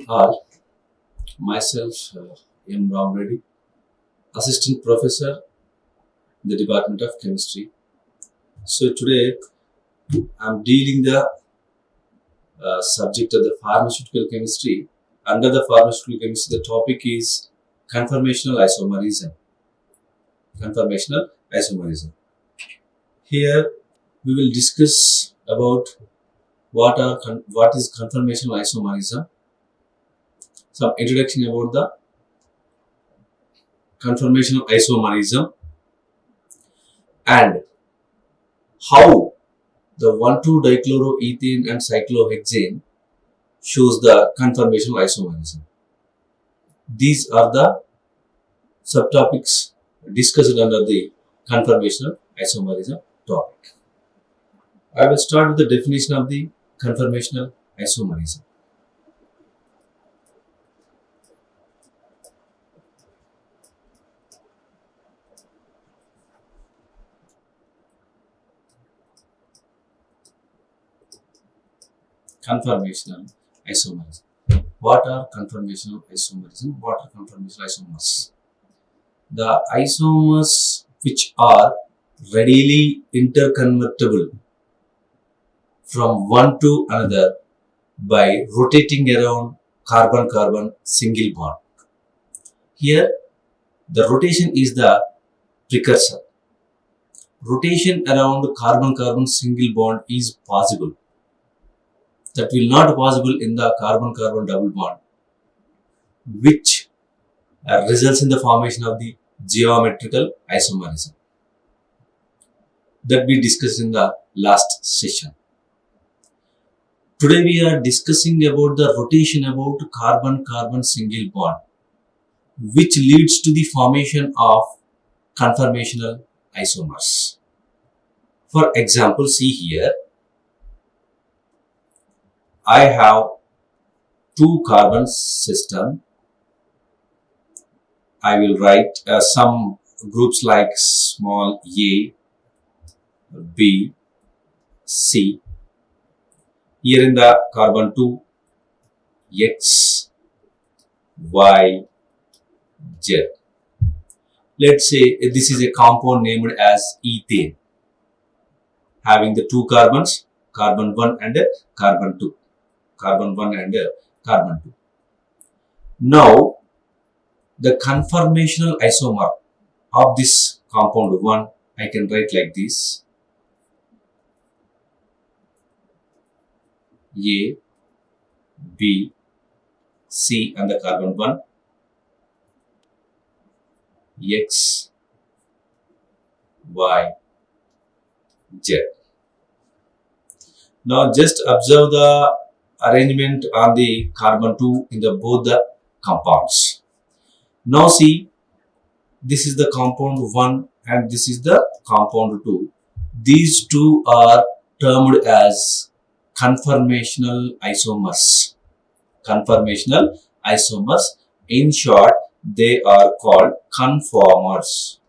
all. Myself, M. Ramireddy, Assistant Professor in the Department of Chemistry. So today I'm dealing the subject of the pharmaceutical chemistry. Under the pharmaceutical chemistry, the topic is conformational isomerism. Conformational isomerism. Here we will discuss about what is conformational isomerism. Some introduction about the conformational isomerism and how the 1,2-dichloroethane and cyclohexane shows the conformational isomerism. These are the subtopics discussed under the conformational isomerism topic. I will start with the definition of the conformational isomerism. Conformational isomerism. What are conformational isomerism? What are conformational isomers? The isomers which are readily interconvertible from one to another by rotating around carbon-carbon single bond. Here, the rotation is the precursor. Rotation around carbon-carbon single bond is possible. That will not possible in the carbon-carbon double bond, which results in the formation of the geometrical isomerism that we discussed in the last session. Today we are discussing about the rotation about carbon-carbon single bond, which leads to the formation of conformational isomers. For example, see here, I have two carbon system. I will write some groups like small a, b, c. Here in the carbon 2, x, y, z. Let's say this is a compound named as ethane, having the two carbons, carbon 1 and carbon 2. Carbon 1 and carbon 2. Now, the conformational isomer of this compound 1, I can write like this. A, B, C and the carbon 1, X, Y, Z. Now, just observe the arrangement on the carbon 2 in the both the compounds. Now see, this is the compound 1 and this is the compound 2. These two are termed as conformational isomers. Conformational isomers. In short, they are called conformers.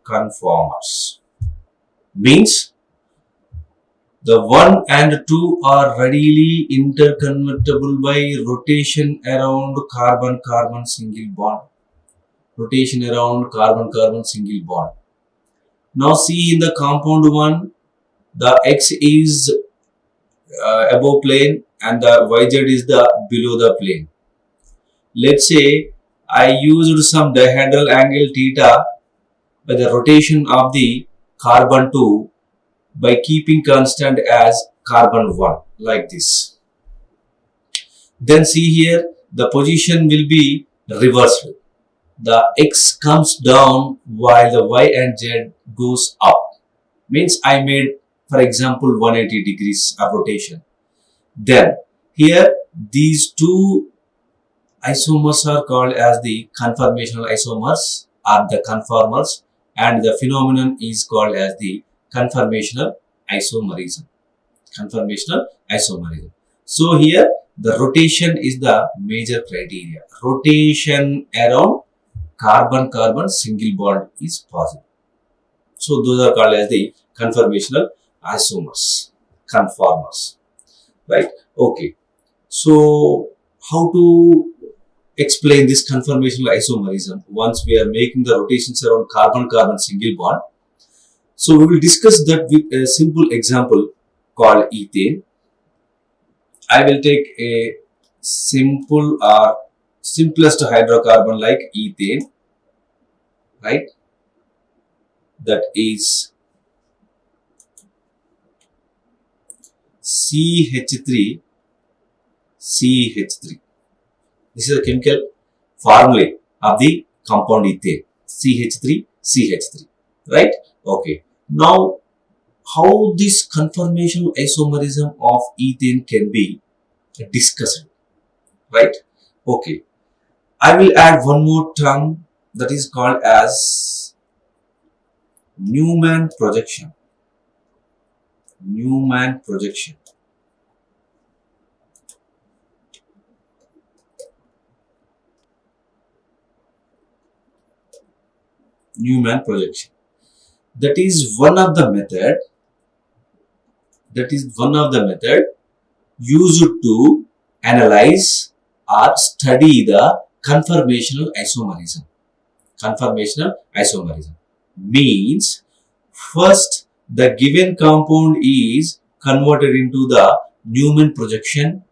Conformers means the 1 and 2 are readily interconvertible by rotation around carbon-carbon single bond. Rotation around carbon-carbon single bond. Now see in the compound 1, the X is above plane and the YZ is the below the plane. Let's say I used some dihedral angle theta by the rotation of the carbon 2 by keeping constant as carbon 1 like this. Then see here, the position will be reversed. The X comes down while the Y and Z goes up. Means I made, for example, 180 degrees of rotation. Then here these two isomers are called as the conformational isomers or the conformers, and the phenomenon is called as the conformational isomerism. Conformational isomerism. So here the rotation is the major criteria. Rotation around carbon-carbon single bond is possible. So those are called as the conformational isomers. Conformers. Right? Okay. So how to explain this conformational isomerism once we are making the rotations around carbon-carbon single bond. So we will discuss that with a simple example called ethane. I will take a simple or simplest hydrocarbon like ethane, right? That is CH3, CH3. This is a chemical formula of the compound ethane, CH3, CH3, right? Okay. Now, how this conformational isomerism of ethane can be discussed, right? Okay. I will add one more term that is called as Newman projection. Newman projection. Newman projection. That is one of the method. That is one of the method used to analyze or study the conformational isomerism. Conformational isomerism means first the given compound is converted into the Newman projection,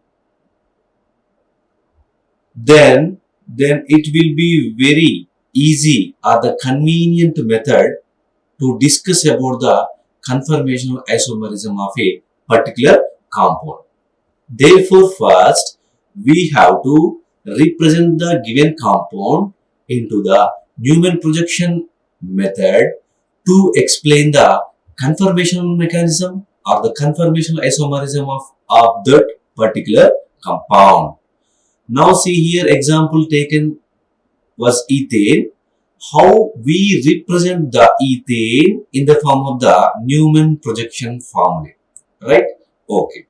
then it will be very easy or the convenient method to discuss about the conformational isomerism of a particular compound. Therefore, first we have to represent the given compound into the Newman projection method to explain the conformational mechanism or the conformational isomerism of that particular compound. Now see here example taken was ethane. How we represent the ethane in the form of the Newman projection formula, right? Okay.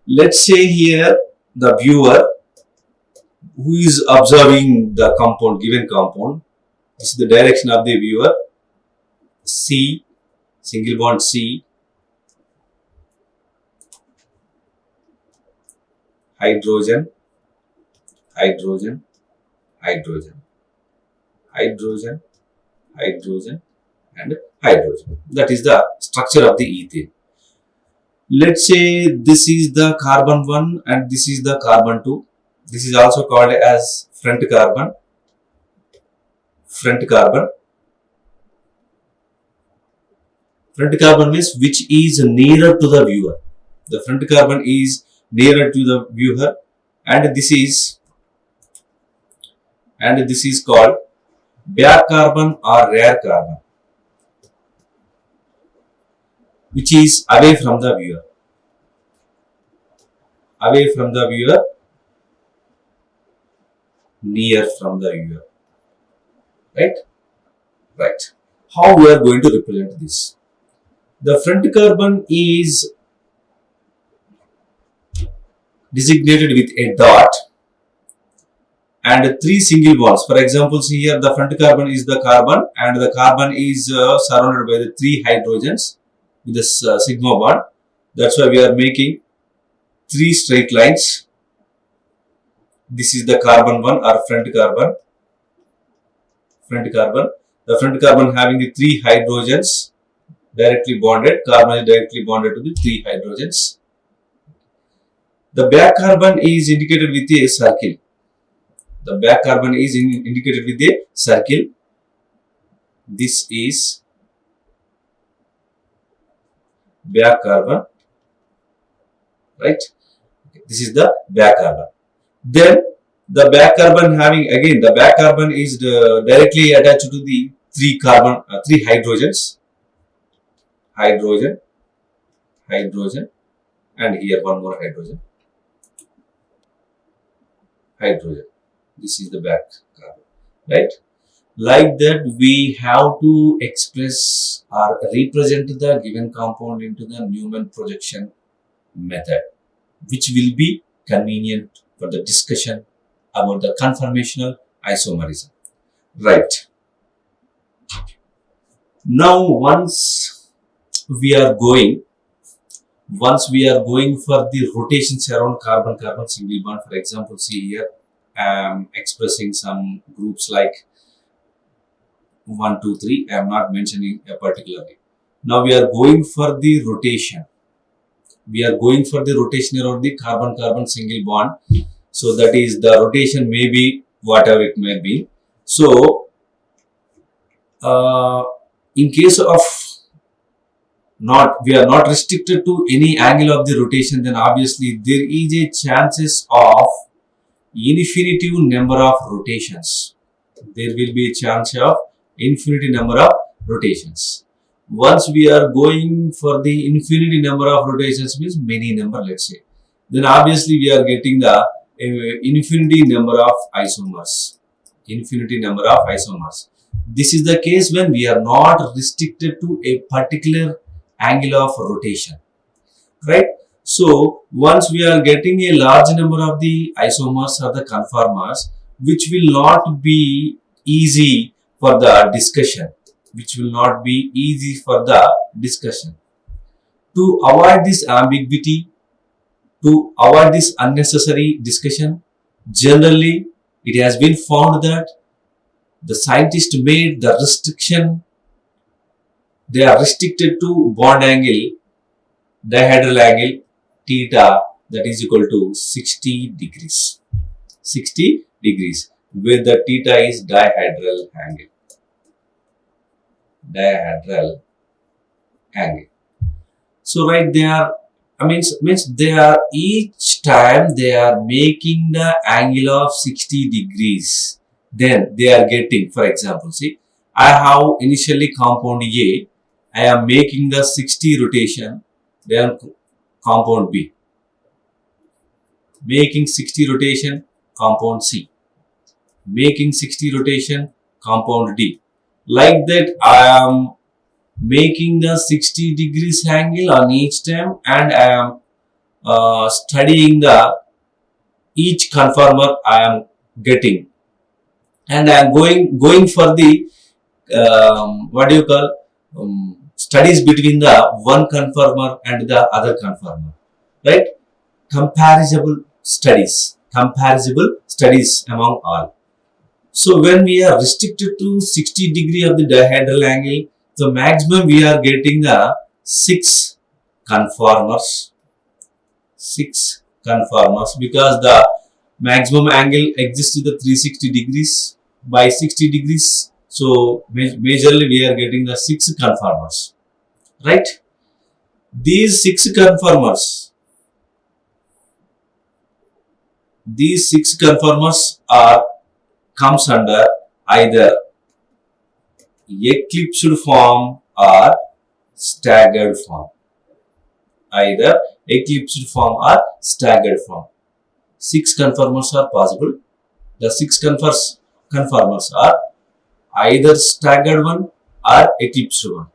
Let's say here the viewer who is observing the compound, given compound, this is the direction of the viewer, C, single bond C, hydrogen, hydrogen, hydrogen, hydrogen, hydrogen, and hydrogen. That is the structure of the ethane. Let's say this is the carbon 1 and this is the carbon 2. This is also called as front carbon. Front carbon. Front carbon means which is nearer to the viewer. The front carbon is nearer to the viewer, and this is called back carbon or rear carbon, which is away from the viewer. Away from the viewer, near from the viewer. Right? Right. How we are going to represent this? The front carbon is designated with a dot and 3 single bonds. For example, see here the front carbon is the carbon and the carbon is surrounded by the 3 hydrogens with this sigma bond. That's why we are making 3 straight lines. This is the carbon 1 or front carbon. Front carbon. The front carbon having the 3 hydrogens directly bonded. Carbon is directly bonded to the 3 hydrogens. The back carbon is indicated with a circle. The back carbon is indicated with a circle. This is back carbon, right? This is the back carbon. Then the back carbon having again the back carbon is directly attached to the 3 hydrogens, hydrogen, hydrogen, and here one more hydrogen, hydrogen. This is the back carbon, right? Like that, we have to express or represent the given compound into the Newman projection method, which will be convenient for the discussion about the conformational isomerism. Right. Now, once we are going Once we are going for the rotations around carbon-carbon single bond, for example, see here, I am expressing some groups like 1, 2, 3. I am not mentioning a particularly. Now we are going for the rotation. We are going for the rotation around the carbon-carbon single bond. So that is the rotation may be whatever it may be. So in case of we are not restricted to any angle of the rotation, then obviously there is a chances of infinite number of rotations. There will be a chance of infinity number of rotations. Once we are going for the infinity number of rotations, means many number, let's say, then obviously we are getting the infinity number of isomers. Infinity number of isomers. This is the case when we are not restricted to a particular angle of rotation, right? So once we are getting a large number of the isomers or the conformers, which will not be easy for the discussion, to avoid this ambiguity, to avoid this unnecessary discussion, generally it has been found that the scientist made the restriction, they are restricted to bond angle, dihedral angle theta, that is equal to 60 degrees. 60 degrees, where the theta is dihedral angle. Dihedral angle. So right, they are, means they are, each time they are making the angle of 60 degrees. Then they are getting, for example, see, I have initially compound A, I am making the 60 rotation, then compound B. Making 60 rotation, compound C. Making 60 rotation, compound D. Like that, I am making the 60 degrees angle on each time, and I am studying the each conformer I am getting, and I am going for the what do you call studies between the one conformer and the other conformer, right? Comparable studies among all. So when we are restricted to 60 degree of the dihedral angle, the maximum we are getting the 6 conformers. 6 conformers, because the maximum angle exists to the 360 degrees by 60 degrees. So majorly we are getting the 6 conformers, right? These 6 conformers are comes under either eclipsed form or staggered form. Either eclipsed form or staggered form. 6 conformers are possible. The 6 conformers are either staggered one or eclipsed one.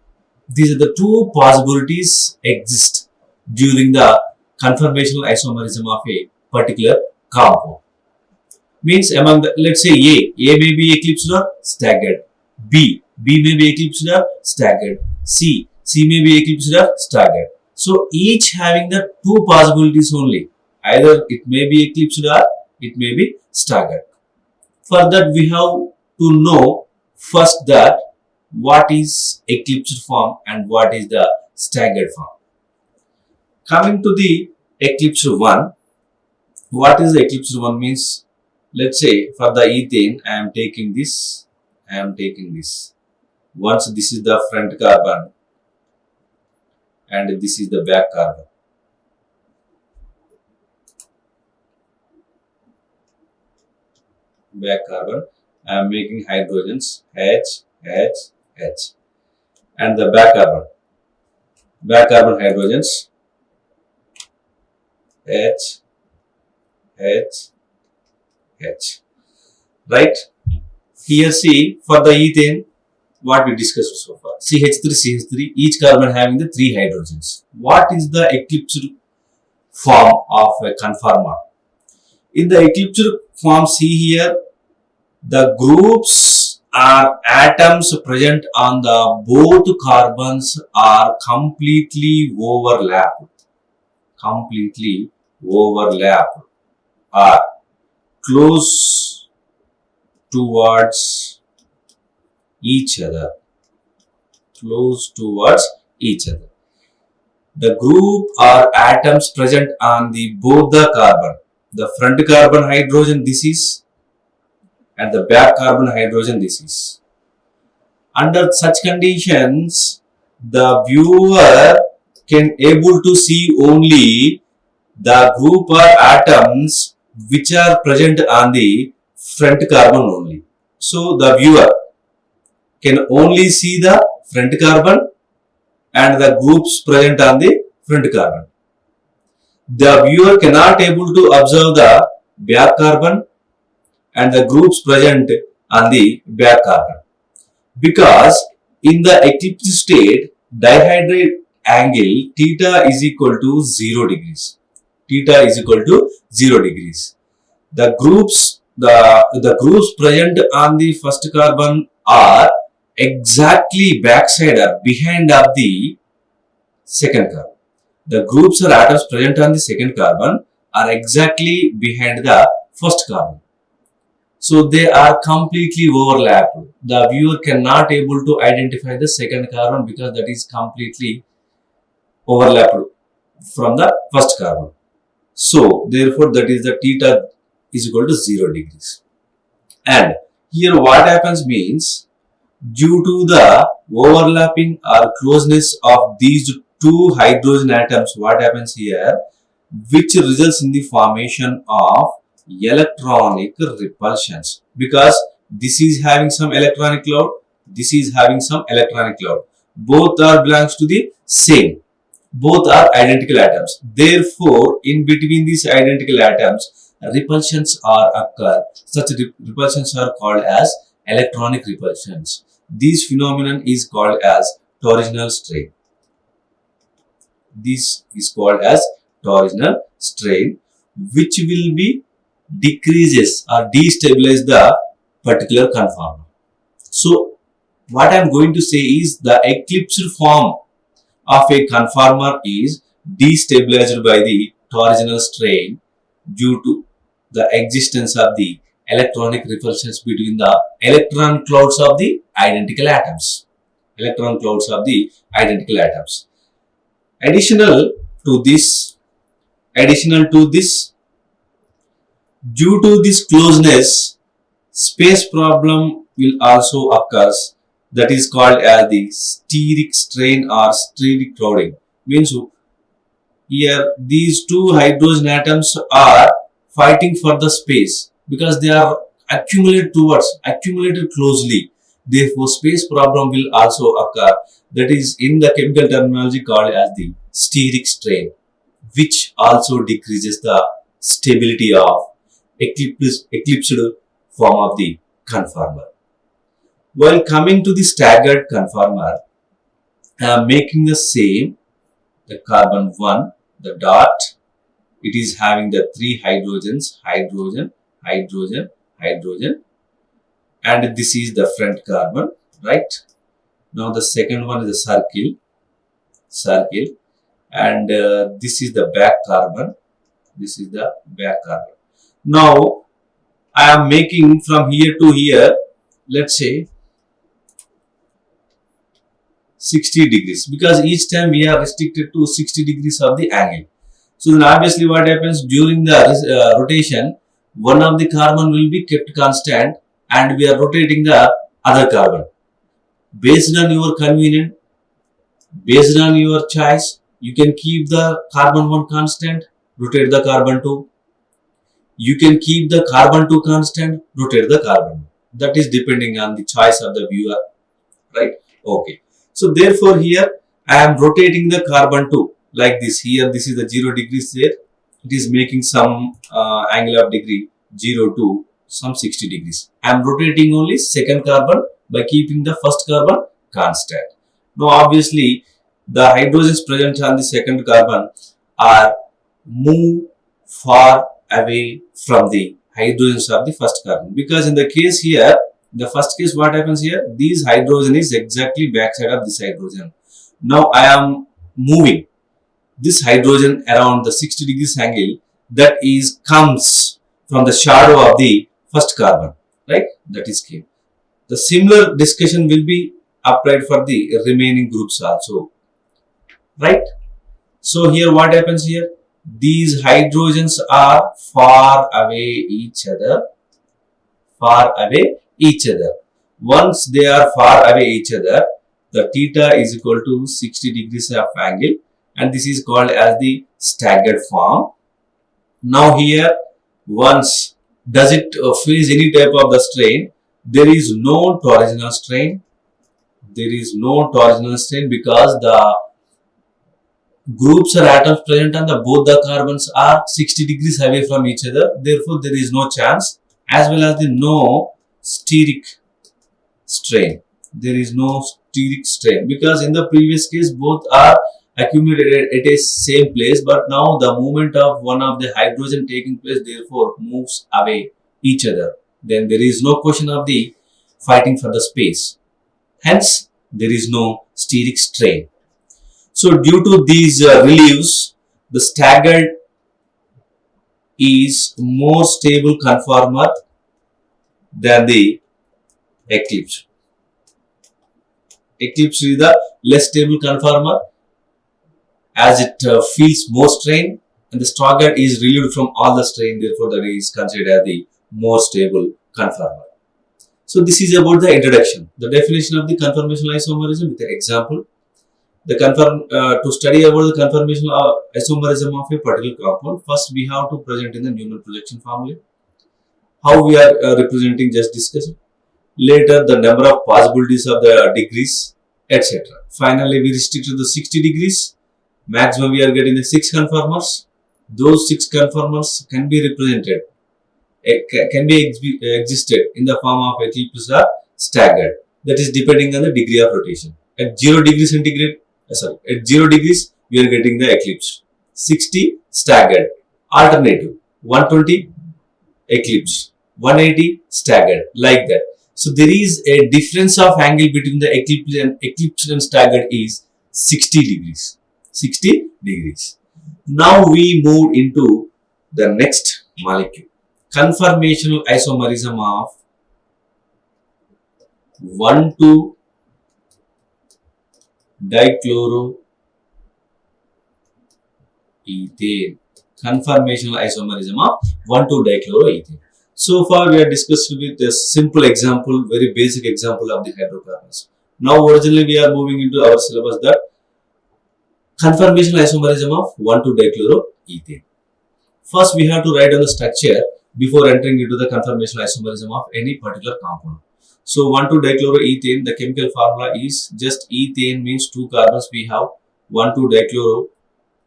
These are the 2 possibilities exist during the conformational isomerism of a particular compound. Means among the, let's say A may be eclipsed or staggered. B may be eclipsed or staggered. C may be eclipsed or staggered. So each having the 2 possibilities only. Either it may be eclipsed or it may be staggered. For that we have to know first that what is eclipsed form and what is the staggered form. Coming to the eclipsed one, what is the eclipsed one means? Let's say for the ethane, I am taking this. Once this is the front carbon and this is the back carbon. I am making hydrogens H, and the back carbon hydrogens H, right? Here see, for the ethane, what we discussed so far, CH3, each carbon having the 3 hydrogens. What is the eclipsed form of a conformer? In the eclipsed form, see here, the groups or atoms present on the both carbons are completely overlapped. completely overlapped or close towards each other. Close towards each other. The group or atoms present on the both the carbon. The front carbon hydrogen this is and the back carbon hydrogen this is. Under such conditions, the viewer can able to see only the group or atoms which are present on the front carbon only. So the viewer can only see the front carbon and the groups present on the front carbon. The viewer cannot able to observe the back carbon and the groups present on the back carbon, because in the eclipse state dihydrate angle theta is equal to 0 degrees. Theta is equal to 0 degrees. The groups present on the first carbon are exactly backside or behind of the second carbon. The groups or atoms present on the second carbon are exactly behind the first carbon. So they are completely overlapped. The viewer cannot able to identify the second carbon because that is completely overlapped from the first carbon. So therefore that is the theta is equal to 0 degrees. And here what happens means, due to the overlapping or closeness of these two hydrogen atoms, what happens here, which results in the formation of electronic repulsions, because this is having some electronic cloud, this is having some electronic cloud, both are belongs to the same, both are identical atoms. Therefore in between these identical atoms repulsions are occur. Such repulsions are called as electronic repulsions. This phenomenon is called as torsional strain. This is called as torsional strain, which will be decreases or destabilize the particular conformer. So what I am going to say is the eclipsed form of a conformer is destabilized by the torsional strain due to the existence of the electronic repulsions between the electron clouds of the identical atoms. Electron clouds of the identical atoms. Additional to this, due to this closeness, space problem will also occur. That is called as the steric strain or steric crowding. Means here these two hydrogen atoms are fighting for the space because they are accumulated closely. Therefore, space problem will also occur. That is in the chemical terminology called as the steric strain, which also decreases the stability of eclipsed form of the conformer. While coming to the staggered conformer, I am making the same, the carbon 1, the dot, it is having the 3 hydrogens, hydrogen, hydrogen, hydrogen, and this is the front carbon, right? Now the second one is a circle, and this is the back carbon, this is the back carbon. Now I am making from here to here, let's say 60 degrees, because each time we are restricted to 60 degrees of the angle. So then obviously what happens during the rotation, one of the carbon will be kept constant and we are rotating the other carbon. Based on your convenience, based on your choice, you can keep the carbon 1 constant, rotate the carbon 2. You can keep the carbon 2 constant, rotate the carbon. That is depending on the choice of the viewer, right? Okay. So therefore here I am rotating the carbon 2 like this. Here this is the 0 degrees there. It is making some angle of degree 0 to some 60 degrees. I am rotating only second carbon by keeping the first carbon constant. Now obviously the hydrogens present on the second carbon are move far away from the hydrogens of the first carbon, because in the case here, the first case what happens here, these hydrogen is exactly backside of this hydrogen. Now I am moving this hydrogen around the 60 degrees angle, that is comes from the shadow of the first carbon, right? That is came. The similar discussion will be applied for the remaining groups also, right? So here what happens here? These hydrogens are far away each other, far away each other. Once they are far away each other, the theta is equal to 60 degrees of angle, and this is called as the staggered form. Now here, once does it face any type of the strain, there is no torsional strain. There is no torsional strain because the groups or atoms present on the both the carbons are 60 degrees away from each other. Therefore, there is no chance, as well as the no steric strain. There is no steric strain because in the previous case both are accumulated at a same place, but now the movement of one of the hydrogen taking place therefore moves away each other. Then there is no question of the fighting for the space. Hence, there is no steric strain. So due to these reliefs, the staggered is more stable conformer than the eclipse. Eclipse is the less stable conformer as it feels more strain, and the staggered is relieved from all the strain, therefore that is considered as the more stable conformer. So this is about the introduction, the definition of the conformational isomerism with the example. To study about the conformational isomerism of a particular compound, first we have to present in the Newman projection formula. How we are representing, just discuss it. Later, the number of possibilities of the degrees, etc. Finally, we restrict to the 60 degrees. Maximum we are getting the 6 conformers. Those 6 conformers can be represented, existed in the form of eclipse or staggered. That is depending on the degree of rotation. At 0 degrees centigrade, at 0 degrees, we are getting the eclipse. 60 staggered. Alternative 120 eclipse. 180 staggered, like that. So there is a difference of angle between the eclipse and staggered is 60 degrees. 60 degrees. Now we move into the next molecule. Conformational isomerism of 1,2-dichloroethane. Conformational isomerism of 1,2-dichloroethane. So far we are discussed with a simple example, very basic example of the hydrocarbons. Now originally we are moving into our syllabus that conformational isomerism of 1,2-dichloroethane. First we have to write down the structure before entering into the conformational isomerism of any particular compound. So 1,2-dichloroethane, the chemical formula is just ethane means 2 carbons we have, 1,2-dichloro,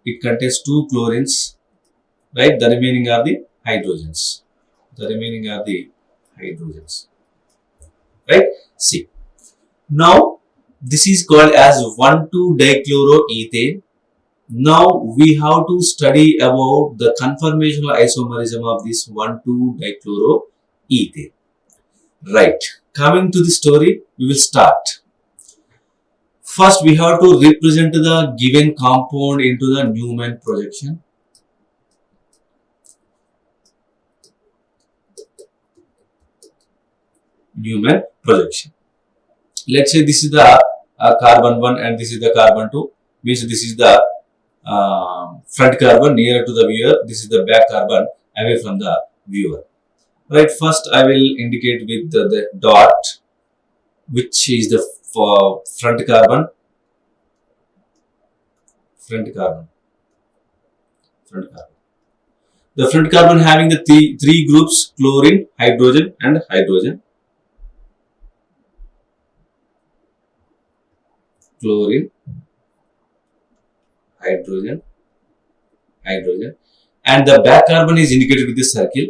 it contains 2 chlorines, right? The remaining are the hydrogens. Right? See. Now, this is called as 1,2-dichloroethane. Now, we have to study about the conformational isomerism of this 1,2-dichloroethane. Right. Coming to the story, we will start. First, we have to represent the given compound into the Newman projection. Newman projection. Let's say this is the carbon 1 and this is the carbon 2. Means this is the front carbon nearer to the viewer. This is the back carbon away from the viewer. Right. First, I will indicate with the dot, which is the front carbon. The front carbon having the three groups: chlorine, hydrogen, and hydrogen. Chlorine, hydrogen, and the back carbon is indicated with this circle.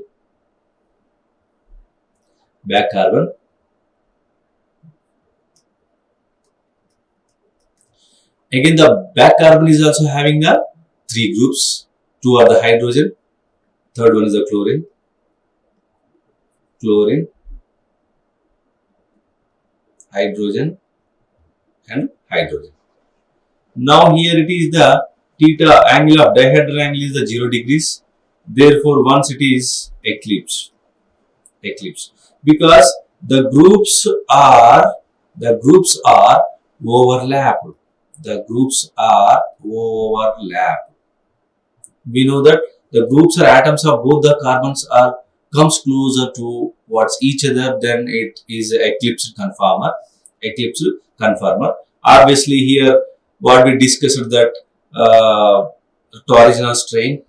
Back carbon. Again, the back carbon is also having the 3 groups. 2 are the hydrogen, third one is the chlorine, hydrogen, and hydrogen. Now here it is the Theta angle of dihedral angle is the 0 degrees. Therefore, once it is eclipse, because the groups are overlapped. The groups are overlapped. We know that the groups or atoms of both the carbons are comes closer towards each other, then it is eclipsed conformer. Eclipsed conformer. Obviously, here what we discussed that torsional strain.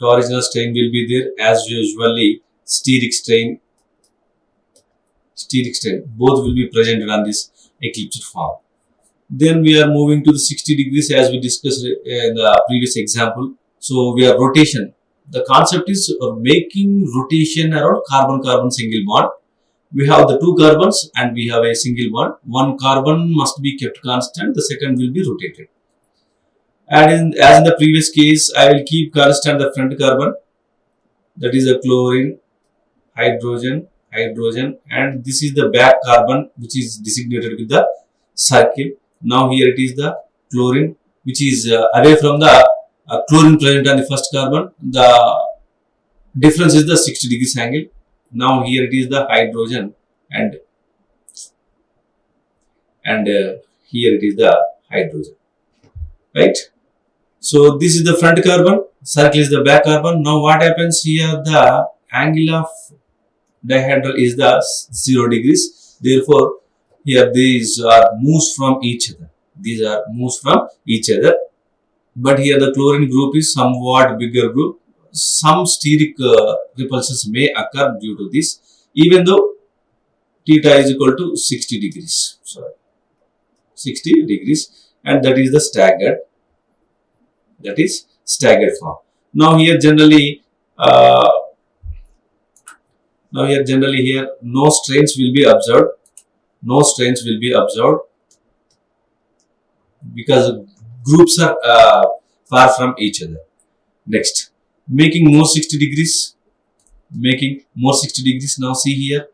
Torsional strain will be there as usually. Steric strain, both will be presented on this eclipsed form. Then we are moving to the 60 degrees as we discussed in the previous example. So we are rotation. The concept is making rotation around carbon-carbon single bond. We have the two carbons and we have a single bond. One carbon must be kept constant, the second will be rotated. And as in the previous case, I will keep constant the front carbon, that is a chlorine, hydrogen, and this is the back carbon which is designated with the circle. Now here it is the chlorine which is away from the chlorine present on the first carbon. The difference is the 60 degrees angle. Now here it is the hydrogen and here it is the hydrogen, right? So this is the front carbon, circle is the back carbon. Now what happens here? The angle of dihedral is the 0 degrees. Therefore, here these are moves from each other. But here the chlorine group is somewhat bigger group. Some steric repulsions may occur due to this, even though theta is equal to 60 degrees. 60 degrees, and that is the staggered form. Now here generally here no strains will be observed. Because groups are far from each other. Next, making more 60 degrees. Now see here,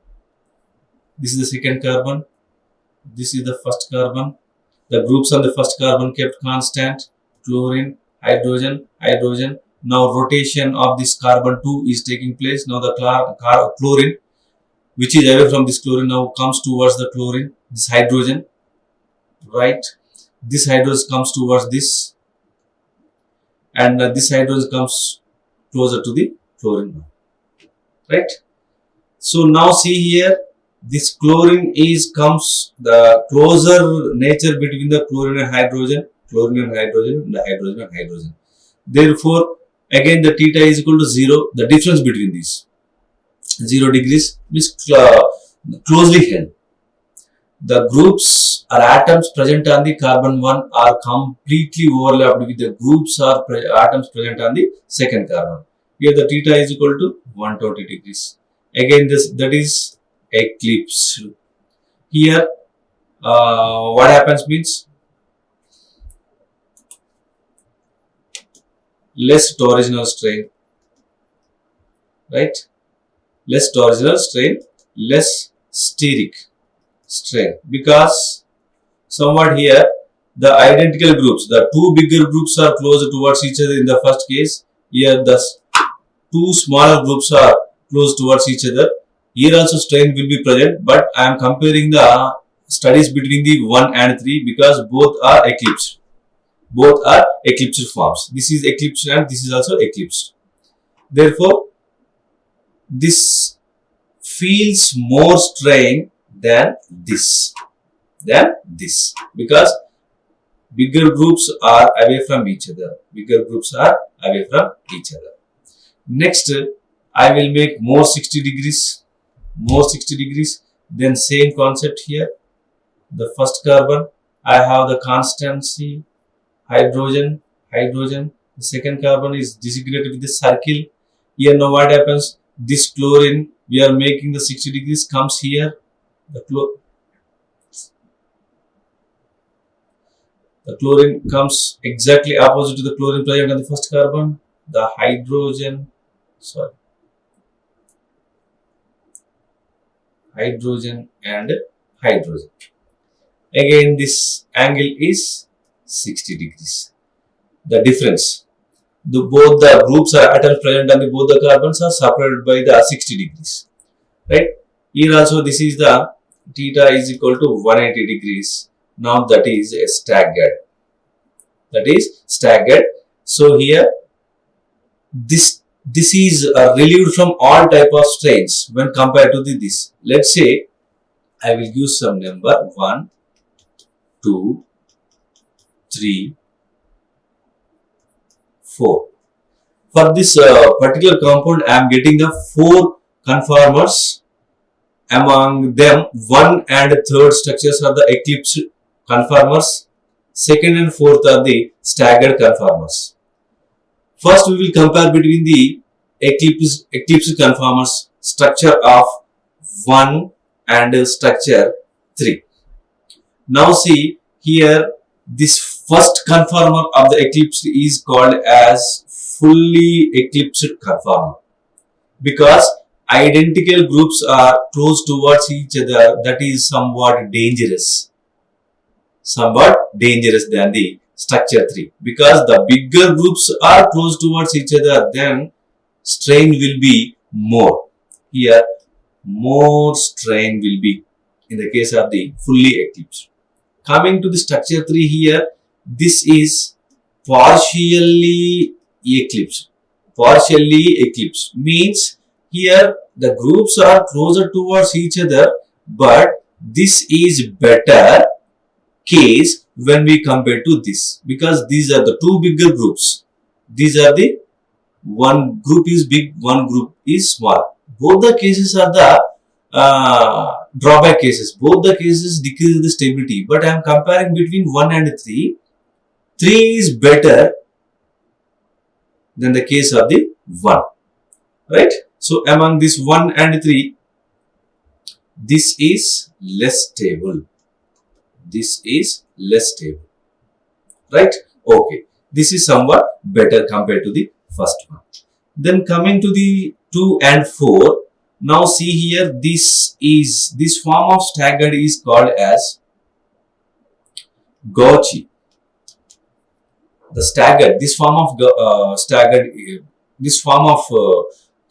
this is the second carbon, this is the first carbon. The groups on the first carbon kept constant, chlorine, hydrogen. Now rotation of this carbon 2 is taking place. Now the chlorine which is away from this chlorine now comes towards the chlorine, this hydrogen, right? This hydrogen comes towards this, and this hydrogen comes closer to the chlorine, right? So now see here, this chlorine comes the closer nature between the chlorine and hydrogen, and the hydrogen. Therefore, again the theta is equal to 0. The difference between these 0 degrees is closely held. The groups or atoms present on the carbon 1 are completely overlapped with the groups or atoms present on the second carbon. Here the theta is equal to 120 degrees. Again that is eclipse. Here what happens means less torsional strain, right? Less torsional strain, less steric strain, because somewhat here the identical groups, the two bigger groups are closer towards each other in the first case. Here the two smaller groups are close towards each other. Here also strain will be present, but I am comparing the studies between the 1 and 3 because both are eclipsed. Both are eclipsed forms. This is eclipsed and this is also eclipsed. Therefore, this feels more strain than this, because bigger groups are away from each other. Next, I will make more 60 degrees. Then same concept here. The first carbon, I have the constancy, hydrogen. The second carbon is designated with the circle. Here now what happens? This chlorine, we are making the 60 degrees comes here. The chlorine comes exactly opposite to the chlorine present on the first carbon. The hydrogen and hydrogen. Again, this angle is 60 degrees. The difference. Both the groups are atoms present on both the carbons are separated by the 60 degrees. Right? Here also this is the theta is equal to 180 degrees. Now that is a staggered. That is staggered. So here this is relieved from all type of strains when compared to this. Let's say I will use some number 1, 2, 3, 4. For this particular compound, I am getting the 4 conformers. Among them, 1 and 3rd structures are the eclipsed conformers. 2nd and 4th are the staggered conformers. First, we will compare between the eclipsed conformers structure of 1 and structure 3. Now see here, this first conformer of the eclipsed is called as fully eclipsed conformer because identical groups are close towards each other. That is somewhat dangerous than the structure 3 because the bigger groups are close towards each other, then strain will be more. Here more strain will be in the case of the fully eclipsed. Coming to the structure 3 here, this is partially eclipsed. Partially eclipsed means here the groups are closer towards each other, but this is better case when we compare to this because these are the two bigger groups. These are the one group is big, one group is small. Both the cases are the drawback cases. Both the cases decrease the stability, but I am comparing between 1 and 3. 3 is better than the case of the 1, right? So among this 1 and 3, this is less stable. This is less stable, right? Okay, this is somewhat better compared to the first one. Then coming to the 2 and 4, now see here, this form of staggered is called as Gauche. The staggered, this form of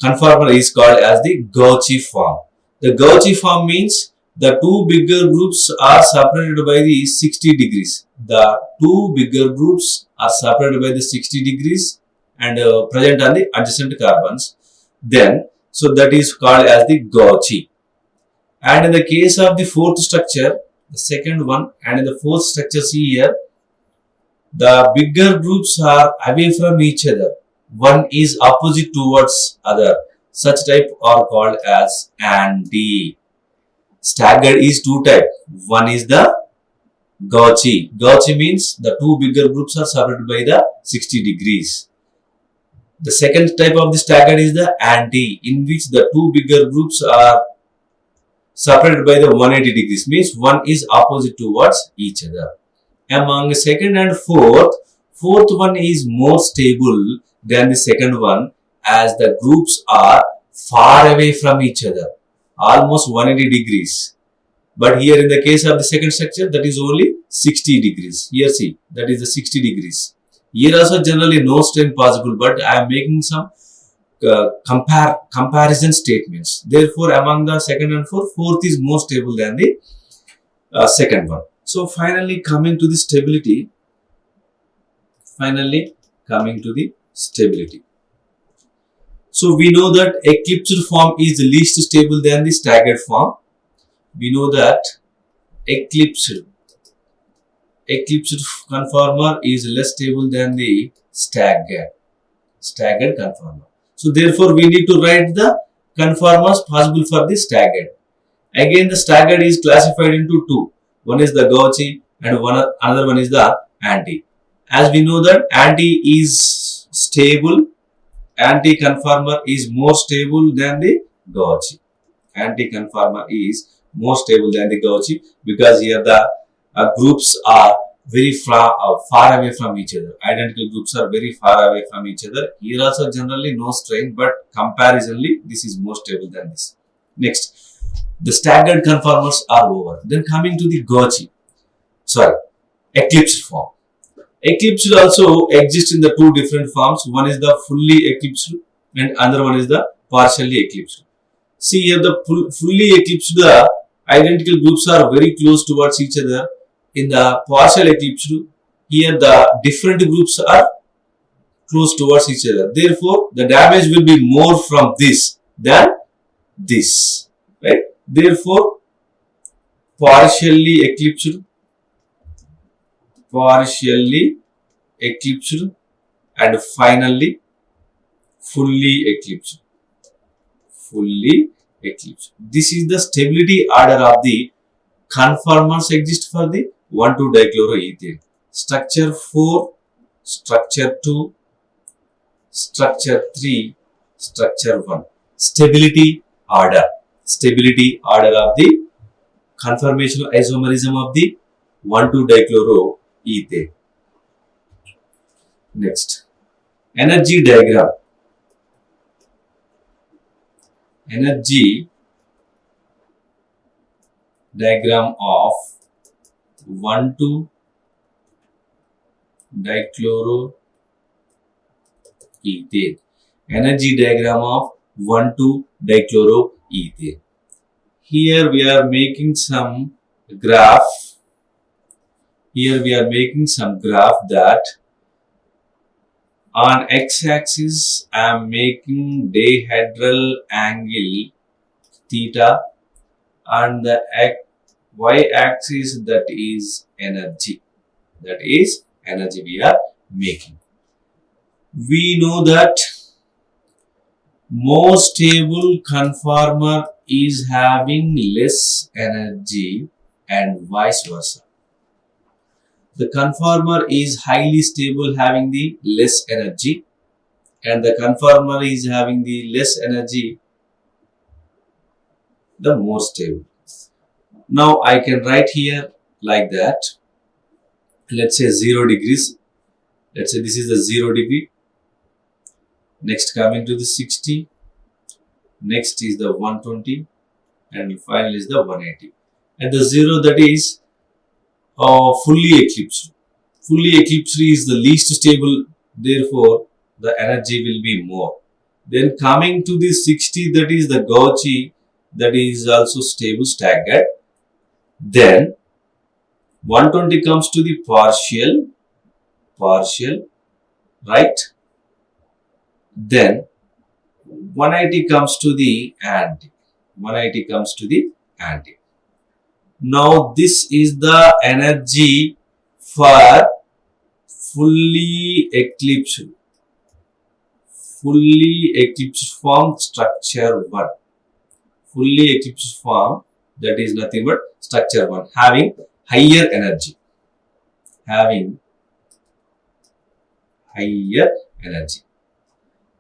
conformer is called as the Gauche form. The Gauche form means the two bigger groups are separated by the 60 degrees. The two bigger groups are separated by the 60 degrees and present on the adjacent carbons. Then, so that is called as the Gauche. And in the case of the 4th structure, the second one, and in the 4th structure, see here, the bigger groups are away from each other. One is opposite towards other. Such type are called as anti. Staggered is two type. One is the Gauche. Gauche means the two bigger groups are separated by the 60 degrees. The second type of the staggered is the anti, in which the two bigger groups are separated by the 180 degrees, means one is opposite towards each other. Among second and fourth one is more stable than the second one as the groups are far away from each other, almost 180 degrees. But here in the case of the second structure, that is only 60 degrees. Here see, that is the 60 degrees. Here also generally no strain possible, but I am making some comparison statements. Therefore, among the second and fourth is more stable than the second one. So finally coming to the stability. So we know that eclipsed form is the least stable than the staggered form. We know that eclipsed conformer is less stable than the staggered conformer. So therefore we need to write the conformers possible for the staggered. Again, the staggered is classified into two. One is the Gauche and another one is the anti. As we know that anti is stable, anti-conformer is more stable than the Gauche. Anti-conformer is more stable than the Gauche because here the groups are very far away from each other. Identical groups are very far away from each other. Here also generally no strain, but comparatively this is more stable than this. Next, the staggered conformers are over. Then coming to the Gauche. sorry, eclipsed form. Eclipsed also exists in the two different forms. One is the fully eclipsed and another one is the partially eclipsed. See here, the fully eclipsed, the identical groups are very close towards each other. In the partial eclipsed, here the different groups are close towards each other. Therefore, the damage will be more from this than this. Right? Therefore, partially eclipsed, partially eclipsed, and finally fully eclipsed. Fully eclipsed. This is the stability order of the conformers exist for the 1,2-dichloroethane. Structure 4, structure 2, structure 3, structure 1. Stability order. Stability order of the conformational isomerism of the 1,2-dichloroethane. Next, energy diagram. Energy diagram of 1,2-dichloroethane. Energy diagram of 1,2-dichloroethane. Here we are making some graph. Here we are making some graph that on x-axis I am making dihedral angle theta, and the y-axis that is energy. That is energy we are making. We know that more stable conformer is having less energy and vice versa. The conformer is highly stable having the less energy, and the conformer is having the less energy the more stable. Now I can write here like that. Let's say 0 degrees. Let's say this is the 0 degree. Next coming to the 60. Next is the 120. And finally is the 180. And the 0, that is fully eclipsed. Fully eclipsed is the least stable. Therefore, the energy will be more. Then coming to the 60, that is the gauge, that is also stable, staggered. Then 120 comes to the partial, right? Then 180 comes to the anti. 180 comes to the anti. Now this is the energy for fully eclipsed form structure 1. Fully eclipsed form, that is nothing but structure 1, having higher energy. Having higher energy.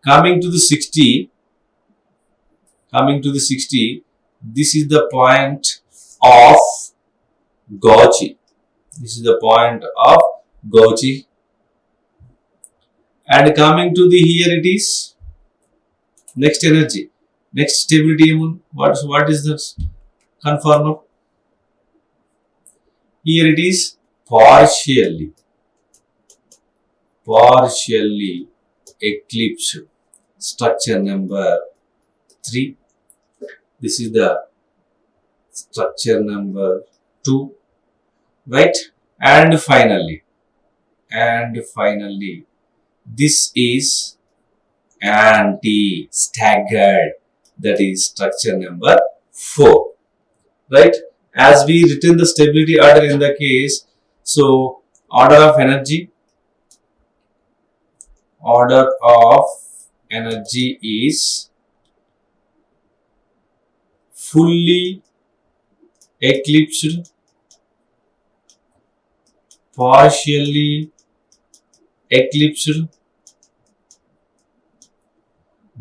Coming to the 60, this is the point of gauge. This is the point of gauge. And coming to the here it is next energy, next stability. What is this conformer? Here it is partially eclipsed, structure number 3. This is the structure number 2, right? And finally this is anti-staggered, that is structure number 4, right? As we written the stability order in the case, so order of energy is fully eclipsed, partially eclipsed,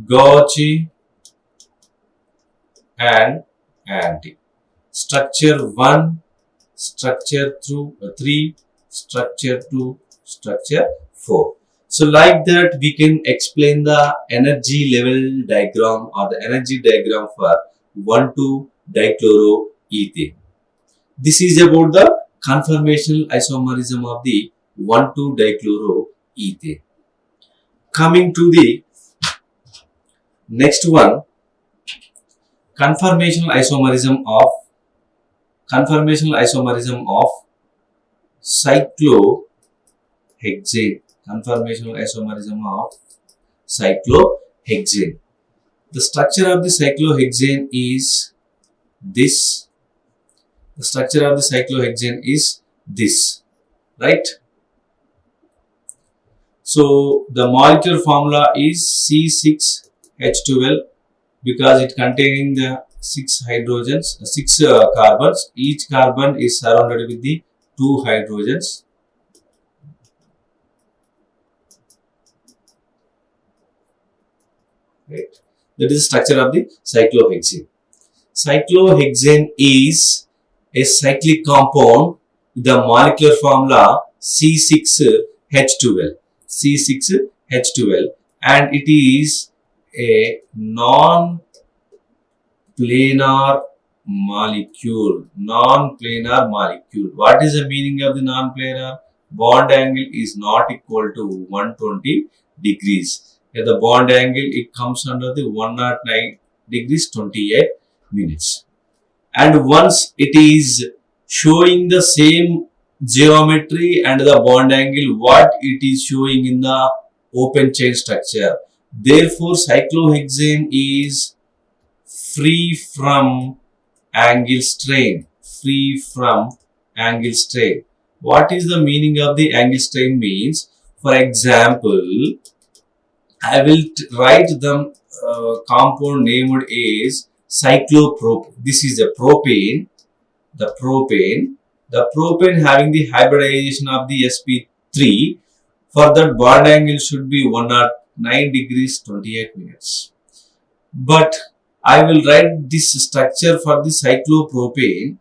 gauge, and anti. Structure 1, structure 3, structure 2, structure 4. So like that we can explain the energy level diagram or the energy diagram for 1,2-dichloroethane. This is about the conformational isomerism of the 1,2-dichloroethane. Coming to the next one, conformational isomerism of cyclohexane. Conformational isomerism of cyclohexane. The structure of the cyclohexane is this. The structure of the cyclohexane is this, right? So the molecular formula is C6H12 because it containing the 6 hydrogens, 6 carbons. Each carbon is surrounded with the 2 hydrogens. Right. That is the structure of the cyclohexane. Cyclohexane is a cyclic compound with the molecular formula C6H12. C6H12, and it is a non-planar molecule. Non-planar molecule. What is the meaning of the non-planar? Bond angle is not equal to 120 degrees. At the bond angle, it comes under the 109 degrees 28 minutes. And once it is showing the same geometry and the bond angle what it is showing in the open chain structure, therefore cyclohexane is free from angle strain. What is the meaning of the angle strain means? For example, I will write the compound named as cyclopropane. This is a propane. The propane having the hybridization of the sp3. For that, bond angle should be 109 degrees 28 minutes. But I will write this structure for the cyclopropane.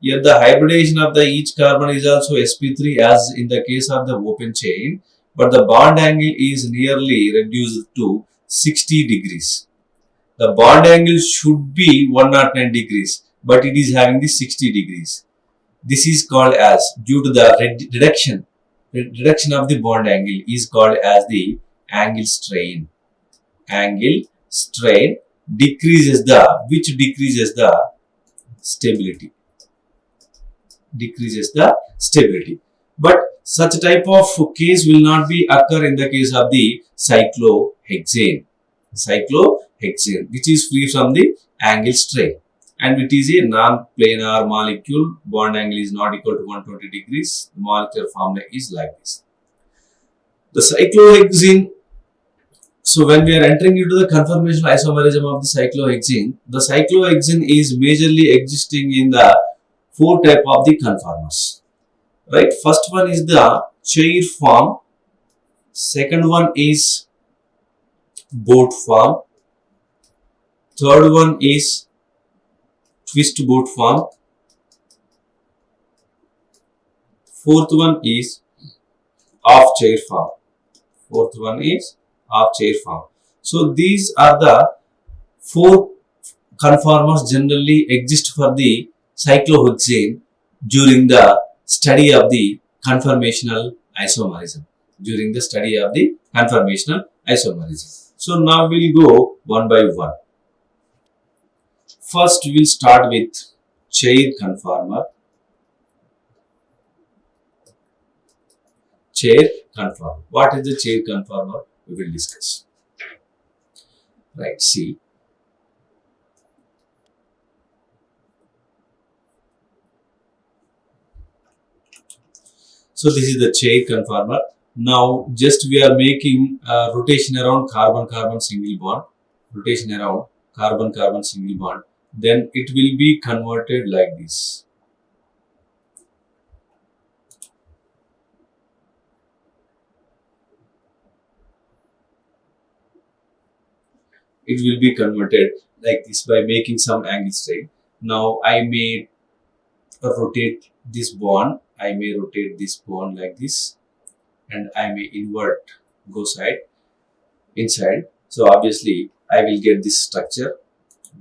Here the hybridization of the each carbon is also sp3 as in the case of the open chain, but the bond angle is nearly reduced to 60 degrees. The bond angle should be 109 degrees, but it is having the 60 degrees. This is called as, due to the reduction of the bond angle is called as the angle strain. Angle strain decreases the stability. But such type of case will not be occur in the case of the cyclohexane, which is free from the angle strain, and it is a non-planar molecule. Bond angle is not equal to 120 degrees. The molecular formula is like this. The cyclohexane. So when we are entering into the conformational isomerism of the cyclohexane is majorly existing in the 4 type of the conformers. Right? First one is the chair form. Second one is boat form. Third one is twist boat form. Fourth one is half chair form. So these are the 4 conformers generally exist for the cyclohexane during the study of the conformational isomerism. So now we'll go one by one. First we'll start with chair conformer. What is the chair conformer? We will discuss. Right, see. So this is the chair conformer. Now just we are making a rotation around carbon-carbon single bond. Then it will be converted like this. It will be converted like this by making some angle strain. Now I may rotate this bond. Like this, and I may invert, go inside. So obviously I will get this structure.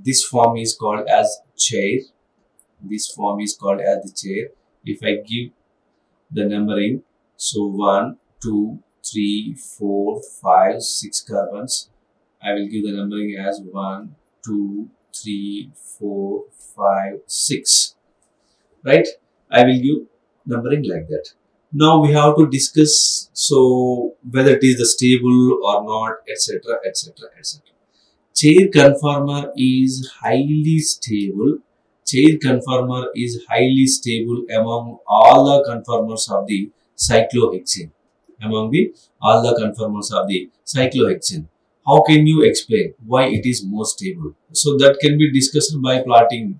This form is called as chair. This form is called as the chair. If I give the numbering, so 1, 2, 3, 4, 5, 6 carbons, I will give the numbering as 1, 2, 3, 4, 5, 6. Right? I will give numbering like that. Now we have to discuss so whether it is the stable or not, etc., etc., etc. Chair conformer is highly stable. Chair conformer is highly stable among all the conformers of the cyclohexane. Among the all the conformers of the cyclohexane. How can you explain why it is more stable? So that can be discussed by plotting,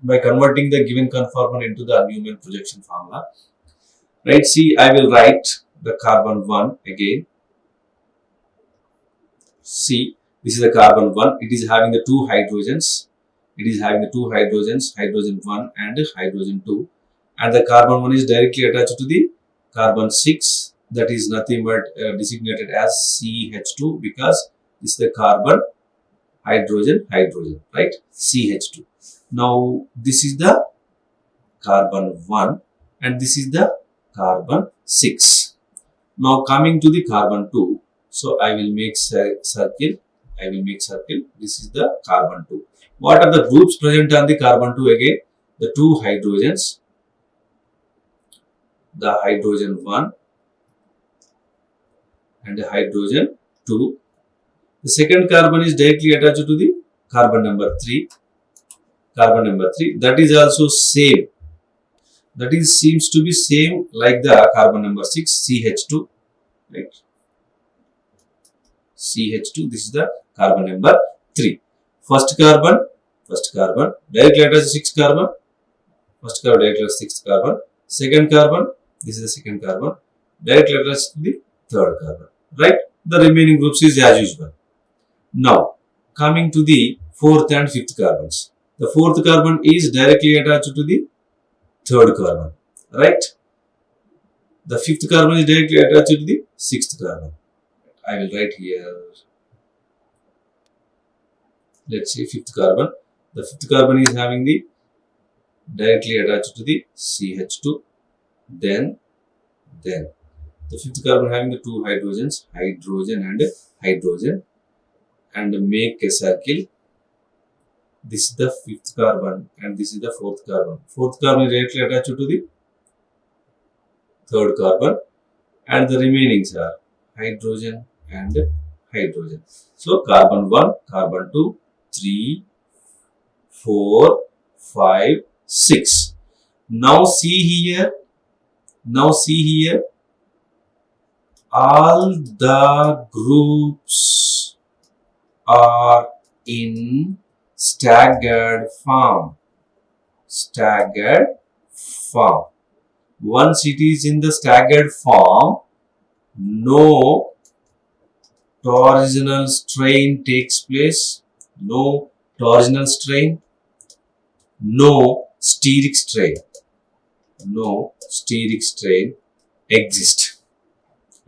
by converting the given conformer into the Newman projection formula. Right? See, I will write the carbon 1 again. See, this is the carbon 1. It is having the two hydrogens. It is having the two hydrogens, hydrogen 1 and hydrogen 2. And the carbon 1 is directly attached to the carbon 6. That is nothing but designated as CH2 because this is the carbon, hydrogen, hydrogen, right? CH2. Now, this is the carbon 1 and this is the carbon 6. Now, coming to the carbon 2. So, I will make circle. I will make circle. This is the carbon 2. What are the groups present on the carbon 2 again? The two hydrogens, the hydrogen 1 and the hydrogen 2. The second carbon is directly attached to the carbon number 3. Carbon number 3. That is also same. That is seems to be same like the carbon number 6, CH2. Right? CH2. This is the carbon number 3. First carbon, directly attached to 6 carbon. First carbon directly attached to 6 carbon. Second carbon, this is the second carbon, directly attached to the third carbon. Right? The remaining groups is as usual. Now, coming to the fourth and fifth carbons. The fourth carbon is directly attached to the third carbon. Right? The fifth carbon is directly attached to the sixth carbon. I will write here. Let's say fifth carbon. The fifth carbon is having the directly attached to the CH2. Then the fifth carbon having the two hydrogens, hydrogen and hydrogen, and make a circle. This is the fifth carbon and this is the fourth carbon. Fourth carbon is directly attached to the third carbon and the remainings are hydrogen and hydrogen. So, carbon 1, carbon 2, 3, 4, 5, 6. Now see here, all the groups are in staggered form. Once it is in the staggered form, no torsional strain takes place, no torsional strain, no steric strain exists,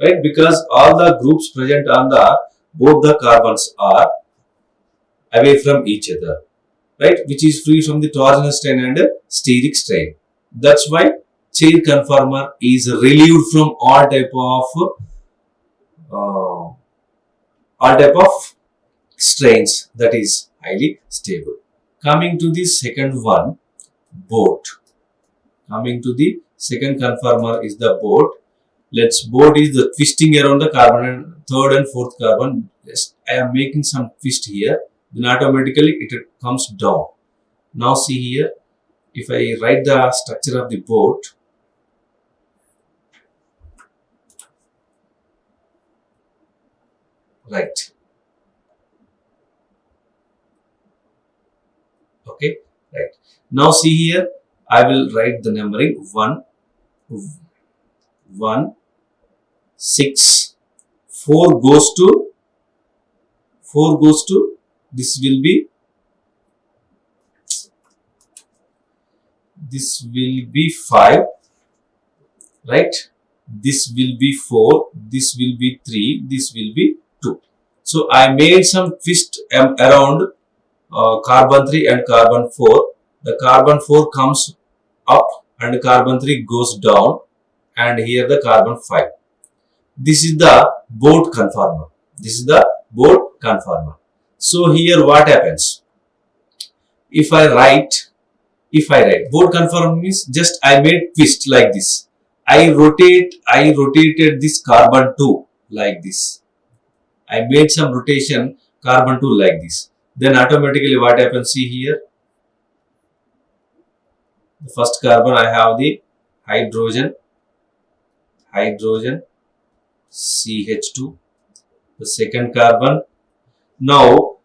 right? Because all the groups present on the both the carbons are away from each other, right? Which is free from the torsional strain and steric strain. That's why chair conformer is relieved from all type of strains, that is highly stable. Coming to the second one, boat. Coming to the second conformer is the boat. Boat is the twisting around the carbon and third and fourth carbon. Yes, I am making some twist here. Then automatically it comes down. Now see here, if I write the structure of the boat, right. Okay, right. Now see here, I will write the numbering 1, 6, 4 goes to, this will be 5, right? This will be 4, this will be 3, this will be 2. So I made some twist around carbon 3 and carbon 4. The carbon 4 comes up and carbon 3 goes down, and here the carbon 5. This is the boat conformer. This is the boat conformer. So here what happens? If I write boat conformer means just I made twist like this. I rotated this carbon 2 like this. I made some rotation carbon 2 like this. Then automatically what happens? See here, the first carbon I have the hydrogen CH2, the second carbon. Now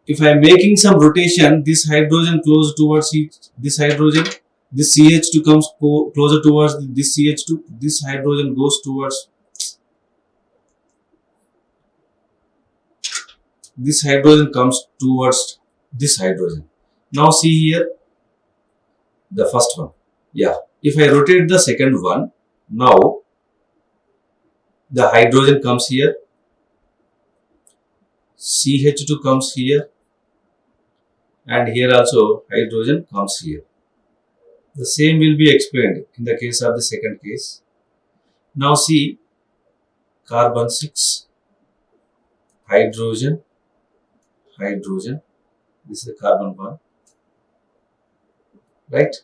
if I am making some rotation, this hydrogen close towards this hydrogen, this CH2 comes closer towards this CH2, this hydrogen goes towards this hydrogen comes towards this hydrogen. Now see here the first one. Yeah, if I rotate the second one, now the hydrogen comes here, CH2 comes here, and here also hydrogen comes here. The same will be explained in the case of the second case. Now see carbon 6, hydrogen, this is the carbon 1, right?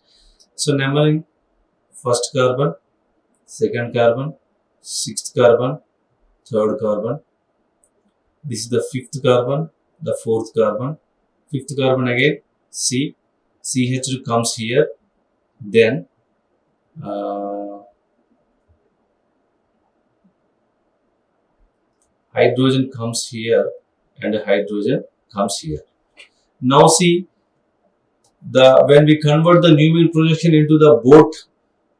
So numbering first carbon, second carbon, sixth carbon, third carbon, this is the fifth carbon, the fourth carbon, fifth carbon again, CH2 comes here, then hydrogen comes here and hydrogen comes here. Now see, when we convert the Newman projection into the boat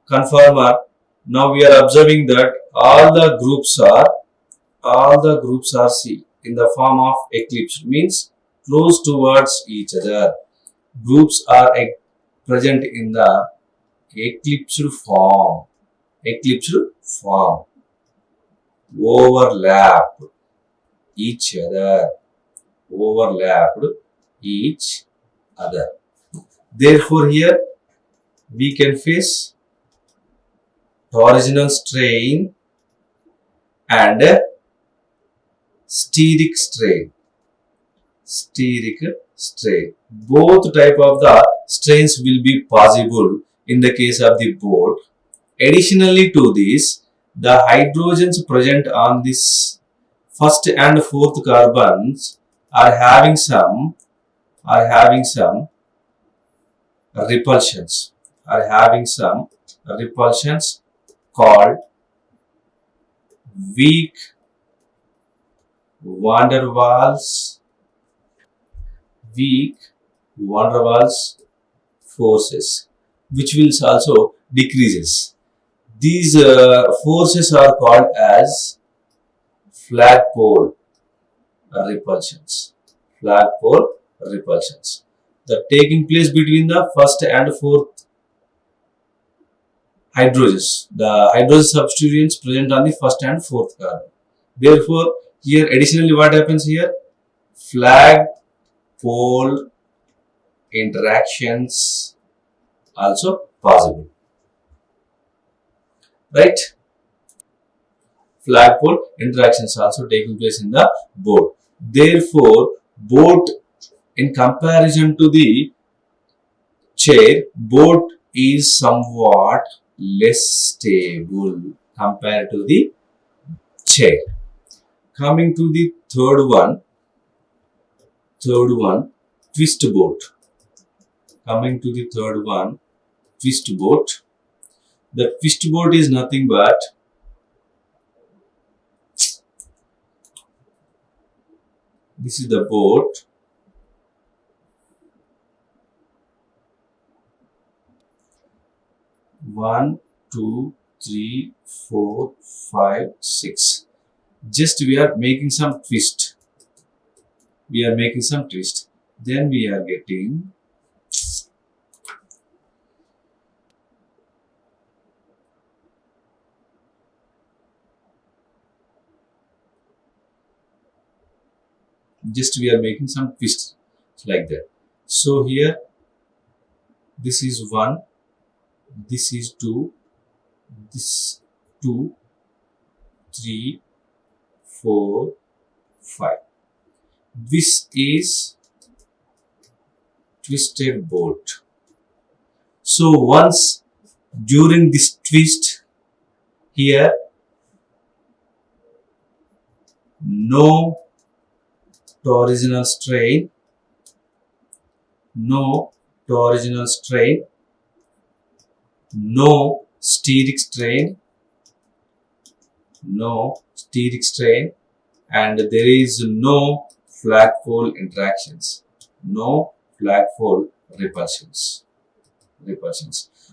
conformer, now we are observing that all the groups are see in the form of eclipse, means close towards each other. Groups are present in the eclipsed form, overlapped each other. Therefore here we can face torsional strain and steric strain. Both type of the strains will be possible in the case of the boat. Additionally to this, the hydrogens present on this first and fourth carbons are having some repulsions called weak van der Waals forces, which will also decreases. These forces are called as flagpole repulsions. That taking place between the first and fourth hydrogens. The hydrogen substituents present on the first and fourth carbon. Therefore, here additionally what happens here? Flagpole interactions also possible, right? Flagpole interactions also taking place in the boat. Therefore, boat in comparison to the chair, boat is somewhat less stable compared to the chair. Coming to the third one, twist boat. The twist boat is nothing but this is the boat. One, two, three, 4, 5, 6. Just we are making some twist. Then we are getting making some twist like that. So here This is 1, this is 2, this 2, 3, 4, 5. This is twisted bolt. So once during this twist here, no torsional strain, no torsional strain, no steric strain, no steric strain, and there is no flagpole interactions, no flagpole repulsions.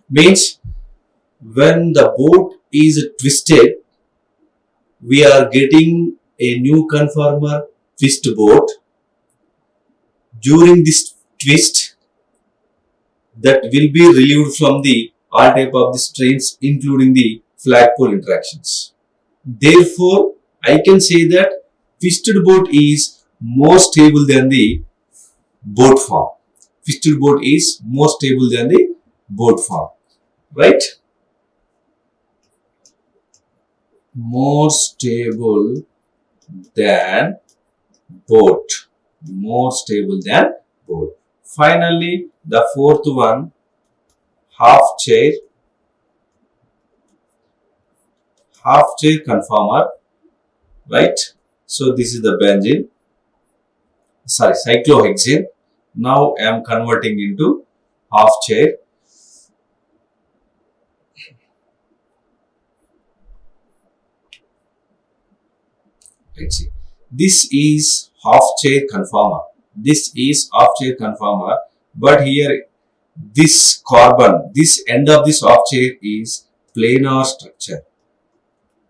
Means when the boat is twisted, we are getting a new conformer twist boat. During this twist, that will be relieved from the all type of the strains, including the flagpole interactions. Therefore, I can say that twisted boat is more stable than the boat form. Twisted boat is more stable than the boat form, right? More stable than boat. More stable than boat. Finally, the fourth one, half chair conformer, right? So this is the benzene, cyclohexane. Now I am converting into half chair. Let's see. This is half chair conformer. This is half chair conformer, but here this carbon, this end of this half chair is planar structure.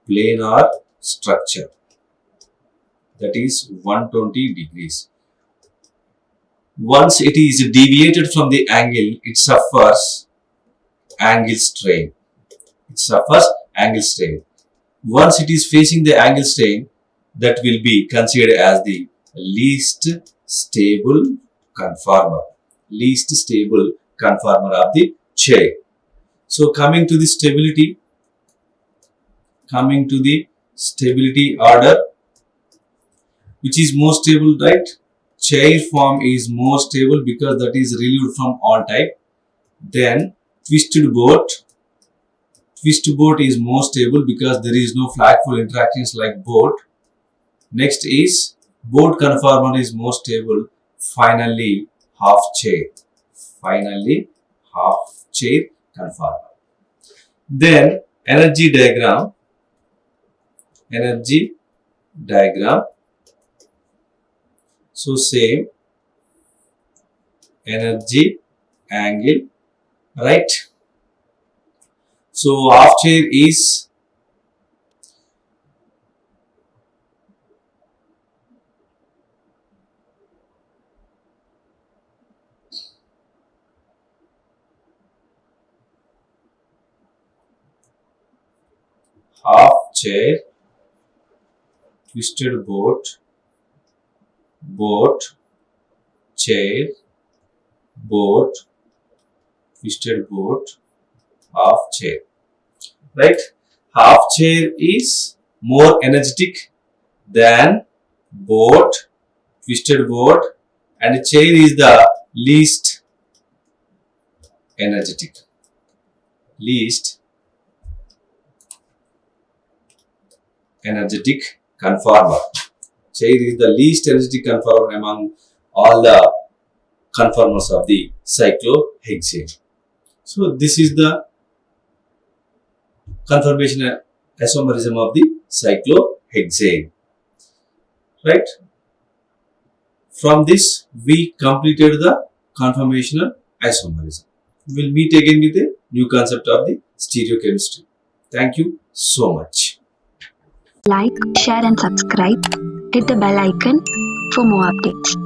Planar structure. That is 120 degrees. Once it is deviated from the angle, it suffers angle strain. It suffers angle strain. Once it is facing the angle strain, that will be considered as the least stable conformer. Least stable conformer of the chair. So coming to the stability order, which is more stable, right? Chair form is more stable because that is relieved from all type. Then twisted boat. Twisted boat is more stable because there is no flagpole interactions like boat. Next is boat conformer is more stable. Finally, half chair. Finally, half chair conformer. Then energy diagram. Energy diagram. So same energy angle, right? So half chair is half chair, twisted boat, chair, boat, twisted boat, half chair, right? Half chair is more energetic than boat, twisted boat, and chair is the least energetic. Least energetic conformer. Chair is the least energetic conformer among all the conformers of the cyclohexane. So this is the conformational isomerism of the cyclohexane, right? From this we completed the conformational isomerism. We will meet again with a new concept of the stereochemistry. Thank you so much. Like, share and subscribe. Hit the bell icon for more updates.